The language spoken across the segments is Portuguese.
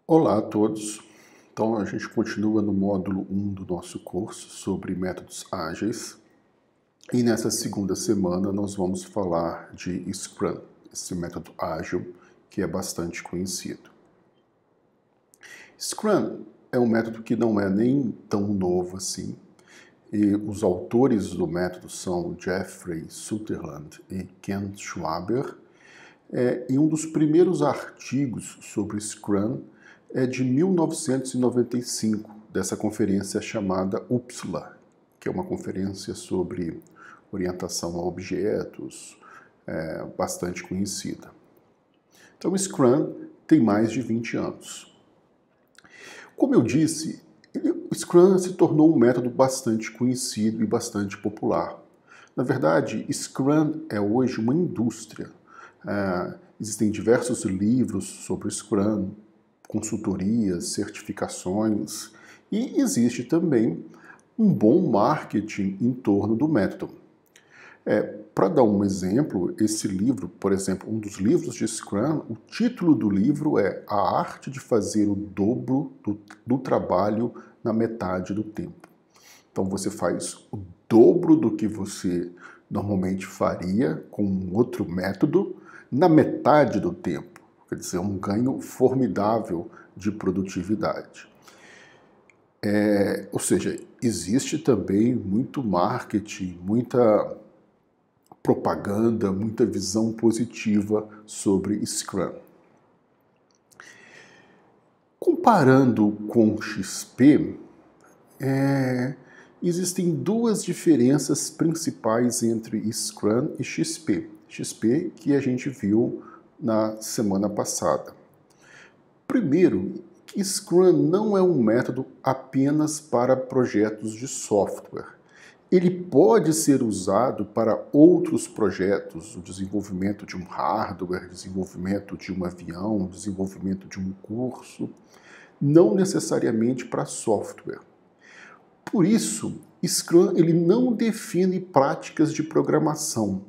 Olá a todos. Então a gente continua no módulo 1 do nosso curso sobre métodos ágeis. E nessa segunda semana nós vamos falar de Scrum, esse método ágil que é bastante conhecido. Scrum é um método que não é nem tão novo assim. E os autores do método são Jeffrey Sutherland e Ken Schwaber. E um dos primeiros artigos sobre Scrum é de 1995, dessa conferência chamada UPSLA, que é uma conferência sobre orientação a objetos, bastante conhecida. Então, o Scrum tem mais de 20 anos. Como eu disse, o Scrum se tornou um método bastante conhecido e bastante popular. Na verdade, Scrum é hoje uma indústria. Existem diversos livros sobre Scrum, consultorias, certificações, e existe também um bom marketing em torno do método. Para dar um exemplo, esse livro, por exemplo, um dos livros de Scrum, o título do livro é A Arte de Fazer o Dobro do Trabalho na Metade do Tempo. Então você faz o dobro do que você normalmente faria com um outro método na metade do tempo. Quer dizer, um ganho formidável de produtividade. Ou seja, existe também muito marketing, muita propaganda, muita visão positiva sobre Scrum. Comparando com XP, existem duas diferenças principais entre Scrum e XP. XP que a gente viu na semana passada. Primeiro, que Scrum não é um método apenas para projetos de software. Ele pode ser usado para outros projetos, o desenvolvimento de um hardware, desenvolvimento de um avião, desenvolvimento de um curso, não necessariamente para software. Por isso, Scrum ele não define práticas de programação,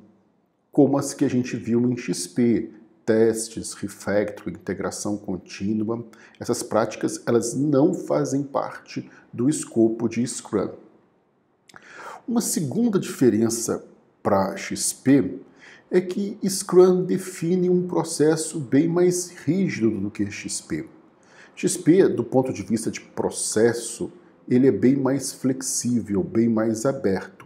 como as que a gente viu em XP, testes, refactoring, integração contínua. Essas práticas elas não fazem parte do escopo de Scrum. Uma segunda diferença para XP é que Scrum define um processo bem mais rígido do que XP. XP, do ponto de vista de processo, ele é bem mais flexível, bem mais aberto.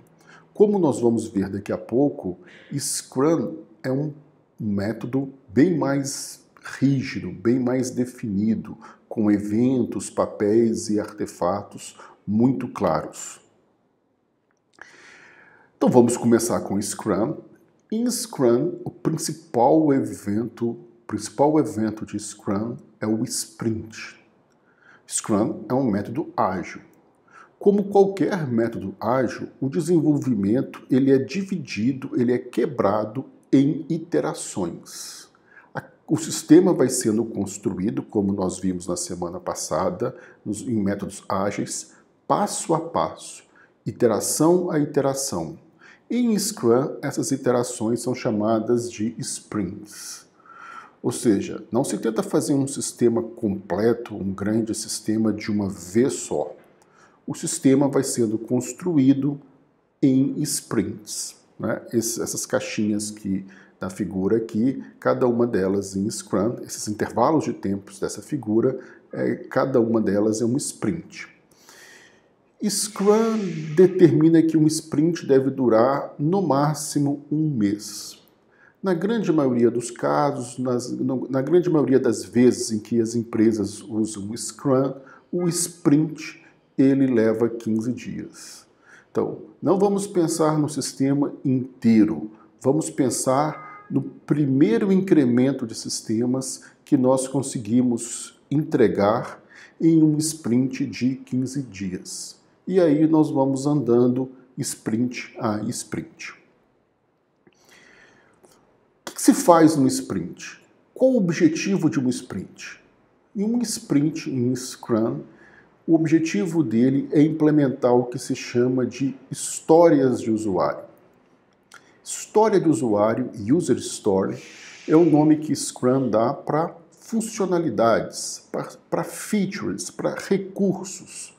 Como nós vamos ver daqui a pouco, Scrum é um método bem mais rígido, bem mais definido, com eventos, papéis e artefatos muito claros. Então vamos começar com Scrum. Em Scrum, o principal evento de Scrum é o Sprint. Scrum é um método ágil. Como qualquer método ágil, o desenvolvimento ele é dividido, ele é quebrado em iterações. O sistema vai sendo construído, como nós vimos na semana passada, em métodos ágeis, passo a passo, iteração a iteração. Em Scrum, essas iterações são chamadas de sprints. Ou seja, não se tenta fazer um sistema completo, um grande sistema de uma vez só. O sistema vai sendo construído em sprints. Né? Essas caixinhas da figura aqui, cada uma delas em Scrum, esses intervalos de tempos dessa figura, cada uma delas é um sprint. Scrum determina que um sprint deve durar no máximo um mês. Na grande maioria dos casos, na grande maioria das vezes em que as empresas usam o Scrum, o sprint ele leva 15 dias. Então, não vamos pensar no sistema inteiro, vamos pensar no primeiro incremento de sistemas que nós conseguimos entregar em um sprint de 15 dias. E aí nós vamos andando sprint a sprint. O que se faz no sprint? Qual o objetivo de um sprint? Em um sprint em Scrum, o objetivo dele é implementar o que se chama de histórias de usuário. História de usuário, User Story, é o nome que Scrum dá para funcionalidades, para features, para recursos,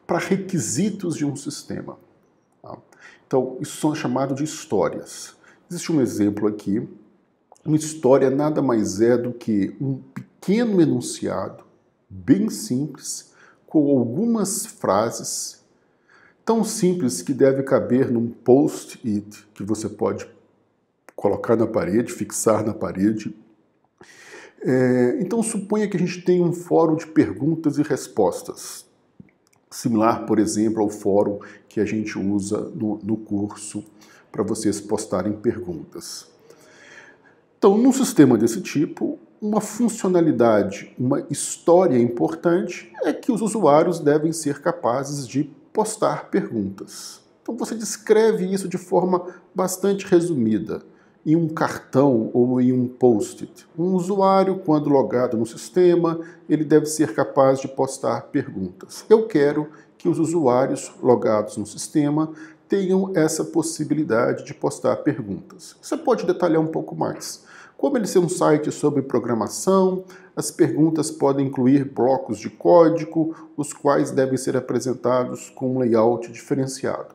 para requisitos de um sistema. Tá? Então, isso são chamados de histórias. Existe um exemplo aqui. Uma história nada mais é do que um pequeno enunciado, bem simples, com algumas frases tão simples que deve caber num post-it que você pode colocar na parede, fixar na parede. Então, suponha que a gente tem um fórum de perguntas e respostas, similar, por exemplo, ao fórum que a gente usa no curso para vocês postarem perguntas. Então, num sistema desse tipo, uma funcionalidade, uma história importante é que os usuários devem ser capazes de postar perguntas. Então, você descreve isso de forma bastante resumida, em um cartão ou em um post-it. Um usuário, quando logado no sistema, ele deve ser capaz de postar perguntas. Eu quero que os usuários logados no sistema tenham essa possibilidade de postar perguntas. Você pode detalhar um pouco mais. Como ele ser um site sobre programação, as perguntas podem incluir blocos de código, os quais devem ser apresentados com um layout diferenciado.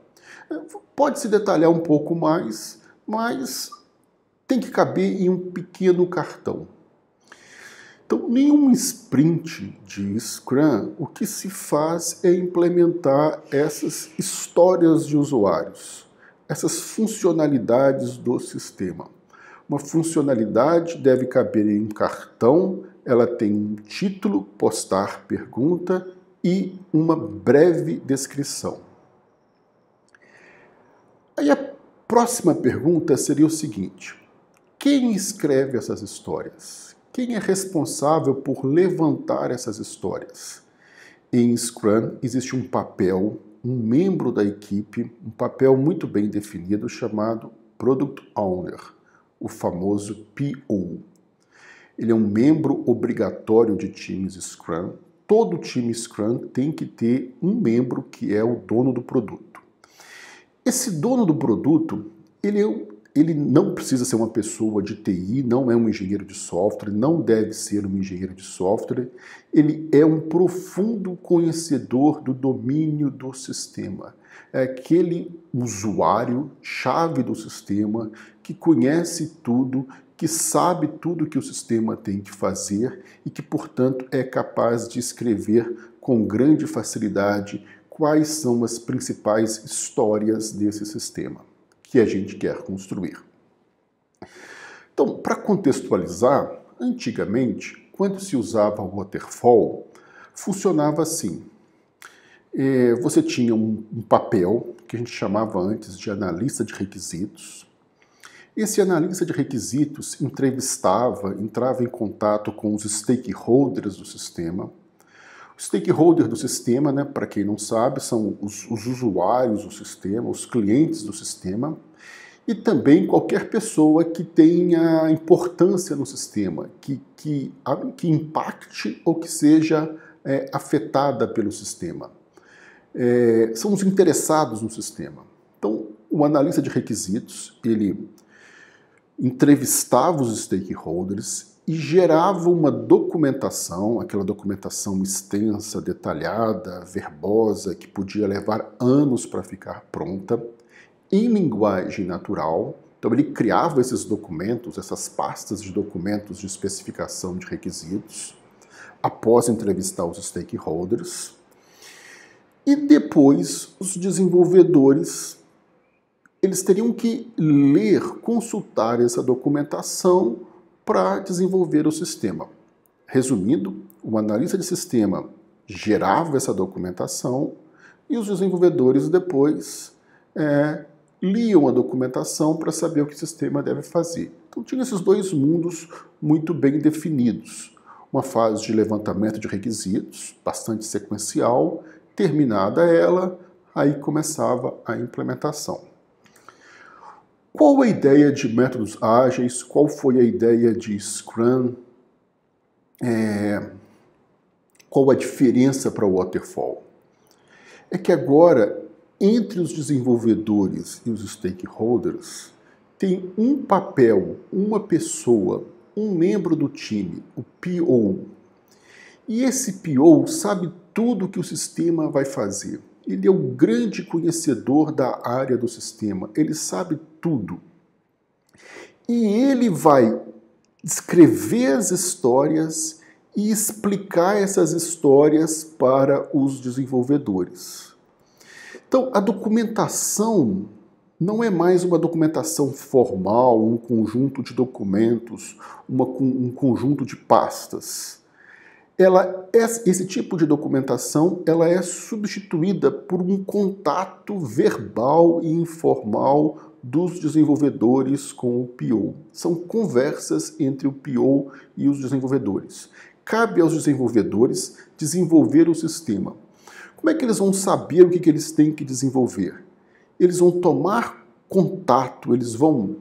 Pode-se detalhar um pouco mais, mas tem que caber em um pequeno cartão. Então, nenhum sprint de Scrum, o que se faz é implementar essas histórias de usuários, essas funcionalidades do sistema. Uma funcionalidade deve caber em um cartão, ela tem um título, postar pergunta e uma breve descrição. Aí a próxima pergunta seria o seguinte: quem escreve essas histórias? Quem é responsável por levantar essas histórias? Em Scrum existe um papel, um membro da equipe, um papel muito bem definido chamado Product Owner, o famoso PO. Ele é um membro obrigatório de times Scrum. Todo time Scrum tem que ter um membro que é o dono do produto. Esse dono do produto, ele não precisa ser uma pessoa de TI, não é um engenheiro de software, não deve ser um engenheiro de software. Ele é um profundo conhecedor do domínio do sistema. É aquele usuário-chave do sistema que conhece tudo, que sabe tudo que o sistema tem que fazer e que, portanto, é capaz de escrever com grande facilidade quais são as principais histórias desse sistema que a gente quer construir. Então, para contextualizar, antigamente, quando se usava o waterfall, funcionava assim. Você tinha um papel, que a gente chamava antes de analista de requisitos. Esse analista de requisitos entrava em contato com os stakeholders do sistema. O stakeholder do sistema, né, para quem não sabe, são os usuários do sistema, os clientes do sistema, e também qualquer pessoa que tenha importância no sistema, que impacte ou que seja afetada pelo sistema. São os interessados no sistema. Então, o analista de requisitos, ele entrevistava os stakeholders e gerava uma documentação, aquela documentação extensa, detalhada, verbosa, que podia levar anos para ficar pronta, em linguagem natural. Então ele criava esses documentos, essas pastas de documentos de especificação de requisitos, após entrevistar os stakeholders. E depois os desenvolvedores, eles teriam que ler, consultar essa documentação para desenvolver o sistema. Resumindo, o analista de sistema gerava essa documentação e os desenvolvedores depois liam a documentação para saber o que o sistema deve fazer. Então tinha esses dois mundos muito bem definidos. Uma fase de levantamento de requisitos, bastante sequencial, terminada ela, aí começava a implementação. Qual a ideia de métodos ágeis? Qual foi a ideia de Scrum? Qual a diferença para o Waterfall? É que agora, entre os desenvolvedores e os stakeholders, tem um papel, uma pessoa um membro do time, o PO. E esse PO sabe tudo que o sistema vai fazer. Ele é o grande conhecedor da área do sistema, ele sabe tudo. E ele vai escrever as histórias e explicar essas histórias para os desenvolvedores. Então, a documentação não é mais uma documentação formal, um conjunto de documentos, um conjunto de pastas. Esse tipo de documentação ela é substituída por um contato verbal e informal dos desenvolvedores com o PO. São conversas entre o PO e os desenvolvedores. Cabe aos desenvolvedores desenvolver o sistema. Como é que eles vão saber o que eles têm que desenvolver? Eles vão tomar contato, eles vão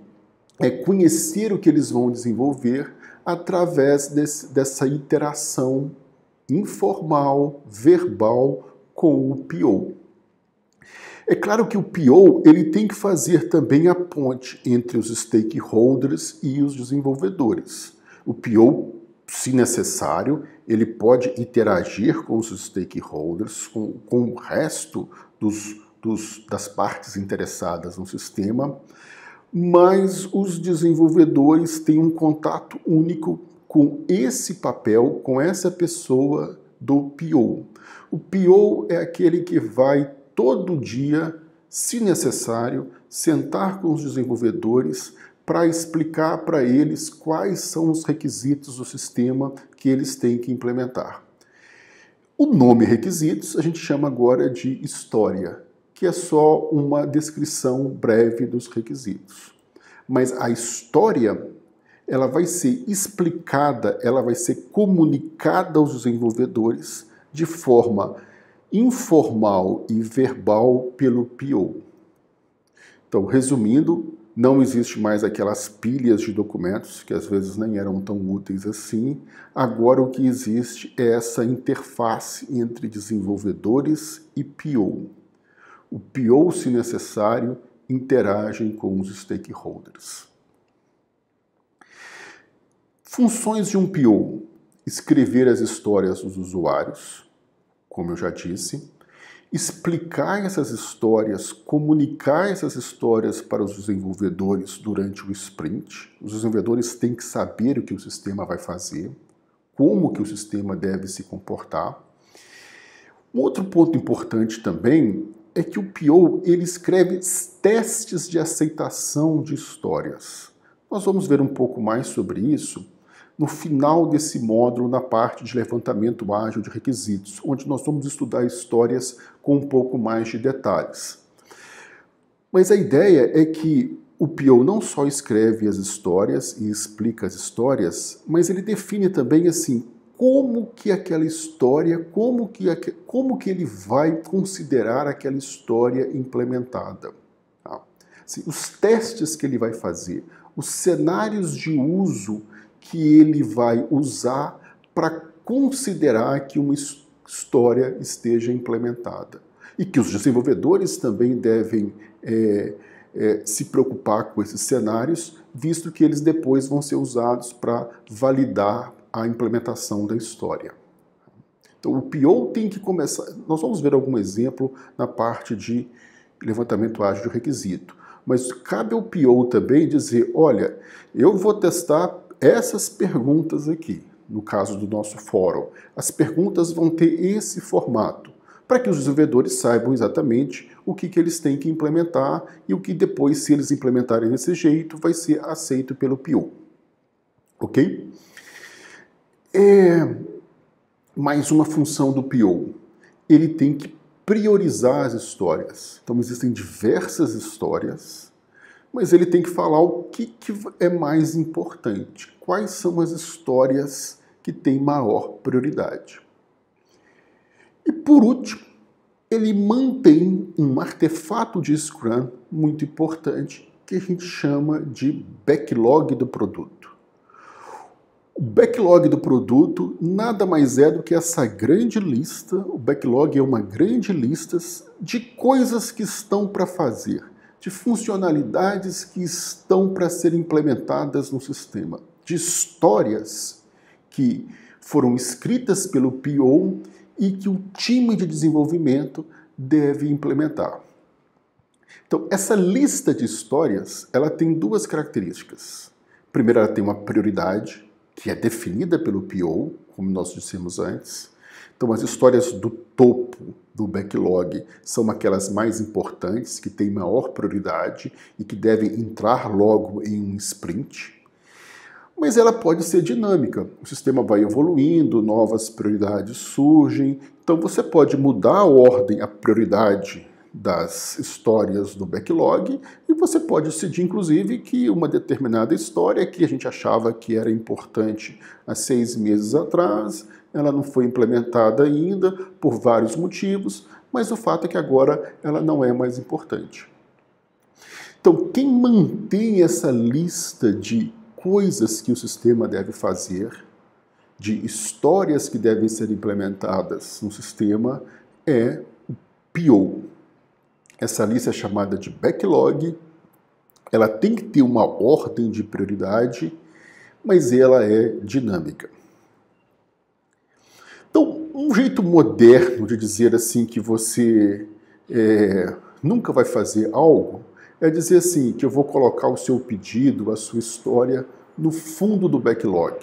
conhecer o que eles vão desenvolver através dessa interação informal, verbal com o PO. É claro que o PO ele tem que fazer também a ponte entre os stakeholders e os desenvolvedores. O PO, se necessário, ele pode interagir com os stakeholders, com o resto das partes interessadas no sistema, mas os desenvolvedores têm um contato único com esse papel, com essa pessoa do PO. O PO é aquele que vai todo dia, se necessário, sentar com os desenvolvedores para explicar para eles quais são os requisitos do sistema que eles têm que implementar. O nome requisitos a gente chama agora de história, que é só uma descrição breve dos requisitos. Mas a história, ela vai ser explicada, ela vai ser comunicada aos desenvolvedores de forma informal e verbal pelo PO. Então, resumindo, não existe mais aquelas pilhas de documentos, que às vezes nem eram tão úteis assim. Agora o que existe é essa interface entre desenvolvedores e PO. O PO, se necessário, interagem com os stakeholders. Funções de um PO: escrever as histórias dos usuários, como eu já disse, explicar essas histórias, comunicar essas histórias para os desenvolvedores durante o sprint. Os desenvolvedores têm que saber o que o sistema vai fazer, como que o sistema deve se comportar. Um outro ponto importante também é que o PO ele escreve testes de aceitação de histórias. Nós vamos ver um pouco mais sobre isso no final desse módulo, na parte de levantamento ágil de requisitos, onde nós vamos estudar histórias com um pouco mais de detalhes. Mas a ideia é que o PO não só escreve as histórias e explica as histórias, mas ele define também assim como que aquela história, como que ele vai considerar aquela história implementada. Tá? Assim, os testes que ele vai fazer, os cenários de uso que ele vai usar para considerar que uma história esteja implementada. E que os desenvolvedores também devem se preocupar com esses cenários, visto que eles depois vão ser usados para validar a implementação da história. Então, o PO tem que começar... Nós vamos ver algum exemplo na parte de levantamento ágil de requisito. Mas cabe ao PO também dizer, olha, eu vou testar essas perguntas aqui, no caso do nosso fórum. As perguntas vão ter esse formato, para que os desenvolvedores saibam exatamente o que eles têm que implementar e o que depois, se eles implementarem desse jeito, vai ser aceito pelo PO. Ok? Mais uma função do PO. Ele tem que priorizar as histórias. Então, existem diversas histórias, mas ele tem que falar o que é mais importante. Quais são as histórias que têm maior prioridade. E por último, ele mantém um artefato de Scrum muito importante que a gente chama de backlog do produto. O backlog do produto nada mais é do que essa grande lista, o backlog é uma grande lista de coisas que estão para fazer, de funcionalidades que estão para ser implementadas no sistema. de histórias que foram escritas pelo PO e que o time de desenvolvimento deve implementar. Então, essa lista de histórias, ela tem duas características. Primeiro, ela tem uma prioridade, que é definida pelo PO, como nós dissemos antes. Então, as histórias do topo do backlog são aquelas mais importantes, que têm maior prioridade e que devem entrar logo em um sprint. Mas ela pode ser dinâmica. O sistema vai evoluindo, novas prioridades surgem. Então, você pode mudar a ordem, a prioridade das histórias do backlog, e você pode decidir, inclusive, que uma determinada história que a gente achava que era importante há 6 meses atrás, ela não foi implementada ainda por vários motivos, mas o fato é que agora ela não é mais importante. Então, quem mantém essa lista de coisas que o sistema deve fazer, de histórias que devem ser implementadas no sistema, é o PO. Essa lista é chamada de backlog, ela tem que ter uma ordem de prioridade, mas ela é dinâmica. Então, um jeito moderno de dizer assim que você nunca vai fazer algo é dizer assim que eu vou colocar o seu pedido, a sua história, no fundo do backlog.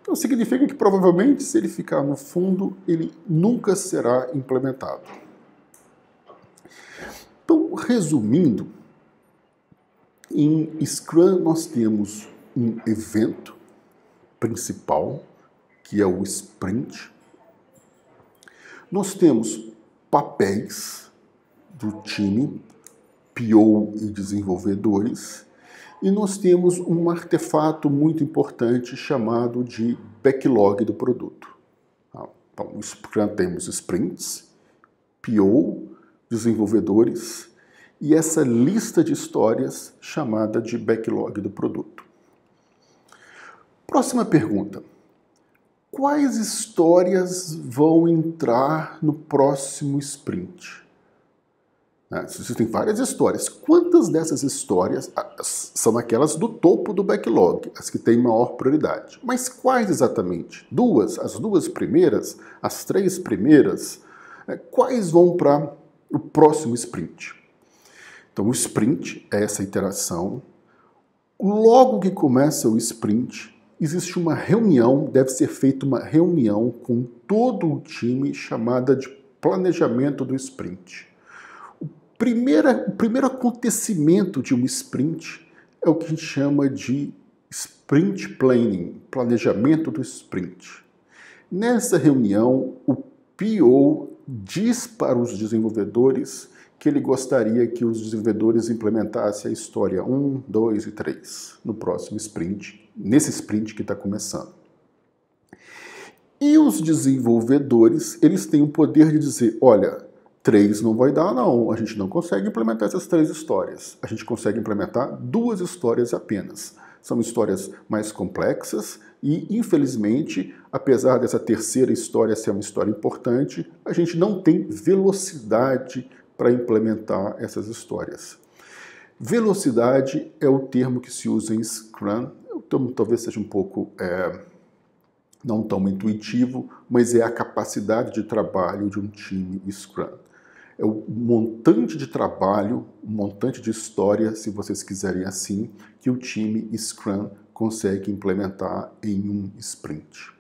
Então, significa que provavelmente, se ele ficar no fundo, ele nunca será implementado. Então, resumindo, em Scrum nós temos um evento principal, que é o sprint. Nós temos papéis do time, PO e desenvolvedores, e nós temos um artefato muito importante chamado de backlog do produto. Então, no Scrum temos sprints, PO, desenvolvedores e essa lista de histórias chamada de backlog do produto. Próxima pergunta. Quais histórias vão entrar no próximo sprint? Existem várias histórias. Quantas dessas histórias são aquelas do topo do backlog, as que têm maior prioridade? Mas quais exatamente? As duas primeiras? As 3 primeiras? Quais vão para o próximo sprint? Então, o sprint é essa iteração. Logo que começa o sprint, existe uma reunião, deve ser feita uma reunião com todo o time chamada de planejamento do sprint. O primeiro acontecimento de um sprint é o que a gente chama de sprint planning, planejamento do sprint. Nessa reunião, o PO diz para os desenvolvedores que ele gostaria que os desenvolvedores implementassem a história 1, 2 e 3 no próximo sprint, nesse sprint que está começando. E os desenvolvedores, eles têm o poder de dizer, olha, 3 não vai dar não, a gente não consegue implementar essas 3 histórias, a gente consegue implementar 2 histórias apenas. São histórias mais complexas e, infelizmente, apesar dessa terceira história ser uma história importante, a gente não tem velocidade para implementar essas histórias. Velocidade é o termo que se usa em Scrum, talvez seja um pouco não tão intuitivo, mas é a capacidade de trabalho de um time Scrum. É o montante de trabalho, o montante de história, se vocês quiserem assim, que o time Scrum consegue implementar em um sprint.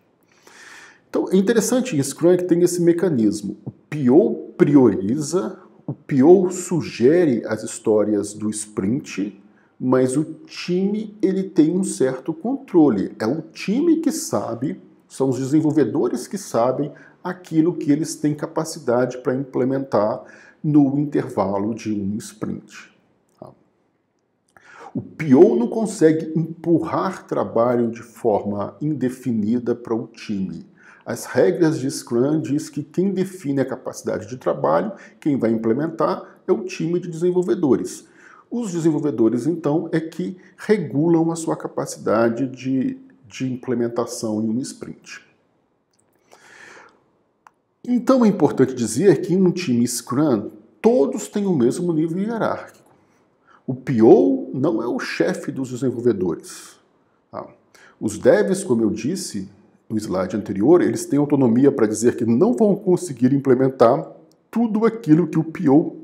Então, é interessante em Scrum que tem esse mecanismo. O PO prioriza, o PO sugere as histórias do sprint, mas o time ele tem um certo controle. É o time que sabe, são os desenvolvedores que sabem aquilo que eles têm capacidade para implementar no intervalo de um sprint. O PO não consegue empurrar trabalho de forma indefinida para o time. As regras de Scrum diz que quem define a capacidade de trabalho, quem vai implementar, é o time de desenvolvedores. Os desenvolvedores, então, é que regulam a sua capacidade de implementação em um sprint. Então é importante dizer que em um time Scrum, todos têm o mesmo nível hierárquico. O PO não é o chefe dos desenvolvedores. Os devs, como eu disse no slide anterior, eles têm autonomia para dizer que não vão conseguir implementar tudo aquilo que o PO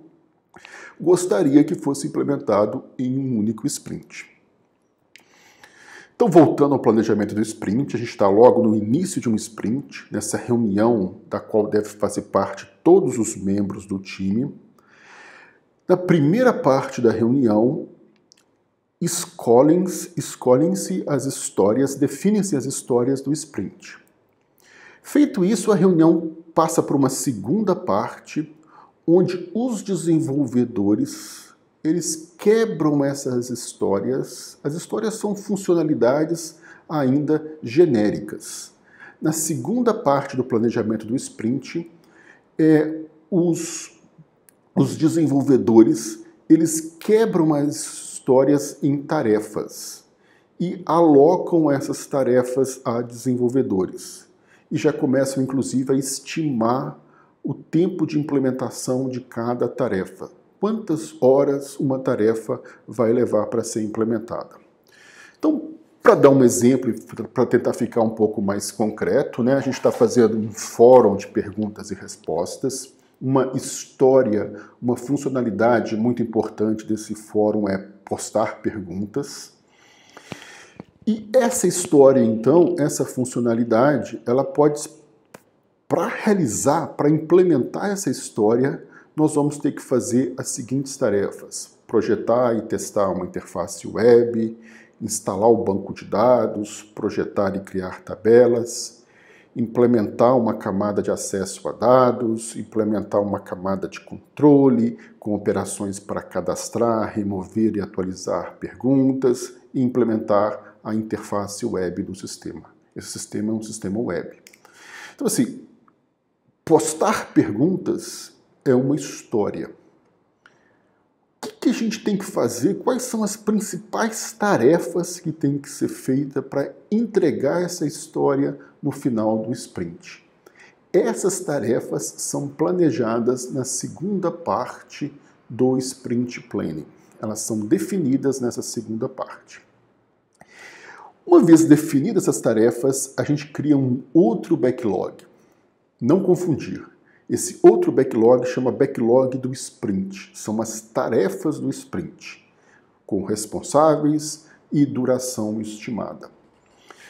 gostaria que fosse implementado em um único sprint. Então, voltando ao planejamento do sprint, a gente está logo no início de um sprint, nessa reunião da qual deve fazer parte todos os membros do time. Na primeira parte da reunião, escolhem-se as histórias, definem-se as histórias do sprint. Feito isso, a reunião passa para uma segunda parte, onde os desenvolvedores eles quebram essas histórias. As histórias são funcionalidades ainda genéricas. Na segunda parte do planejamento do sprint, os desenvolvedores eles quebram as histórias em tarefas e alocam essas tarefas a desenvolvedores. E já começam, inclusive, a estimar o tempo de implementação de cada tarefa. Quantas horas uma tarefa vai levar para ser implementada. Então, para dar um exemplo, para tentar ficar um pouco mais concreto, né, a gente está fazendo um fórum de perguntas e respostas. Uma história, uma funcionalidade muito importante desse fórum é postar perguntas. E essa história, então, essa funcionalidade, ela pode, para realizar, para implementar essa história, nós vamos ter que fazer as seguintes tarefas: projetar e testar uma interface web, instalar o banco de dados, projetar e criar tabelas, implementar uma camada de acesso a dados, implementar uma camada de controle com operações para cadastrar, remover e atualizar perguntas e implementar a interface web do sistema. Esse sistema é um sistema web. Então, assim, postar perguntas é uma história. O que a gente tem que fazer? Quais são as principais tarefas que têm que ser feitas para entregar essa história no final do sprint? Essas tarefas são planejadas na segunda parte do sprint planning. Elas são definidas nessa segunda parte. Uma vez definidas essas tarefas, a gente cria um outro backlog. Não confundir. Esse outro backlog chama backlog do sprint. São as tarefas do sprint, com responsáveis e duração estimada.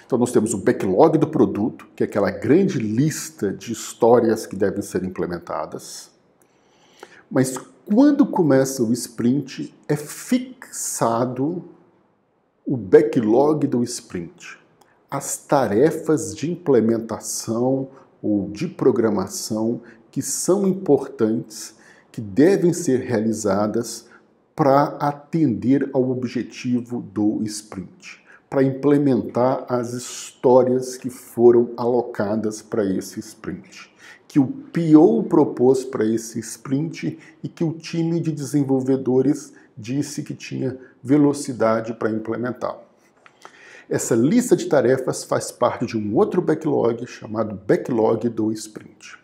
Então nós temos o backlog do produto, que é aquela grande lista de histórias que devem ser implementadas. Mas quando começa o sprint, é fixado o backlog do sprint. As tarefas de implementação ou de programação que são importantes, que devem ser realizadas para atender ao objetivo do sprint, para implementar as histórias que foram alocadas para esse sprint, que o PO propôs para esse sprint e que o time de desenvolvedores disse que tinha velocidade para implementar. Essa lista de tarefas faz parte de um outro backlog chamado backlog do sprint.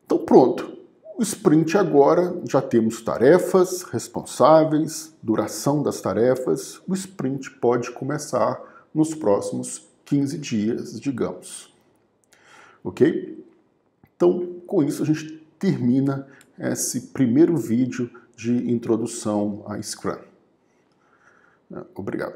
Então pronto, o sprint agora já temos tarefas, responsáveis, duração das tarefas. O sprint pode começar nos próximos 15 dias, digamos. Ok? Então, com isso a gente termina esse primeiro vídeo de introdução a Scrum. Obrigado.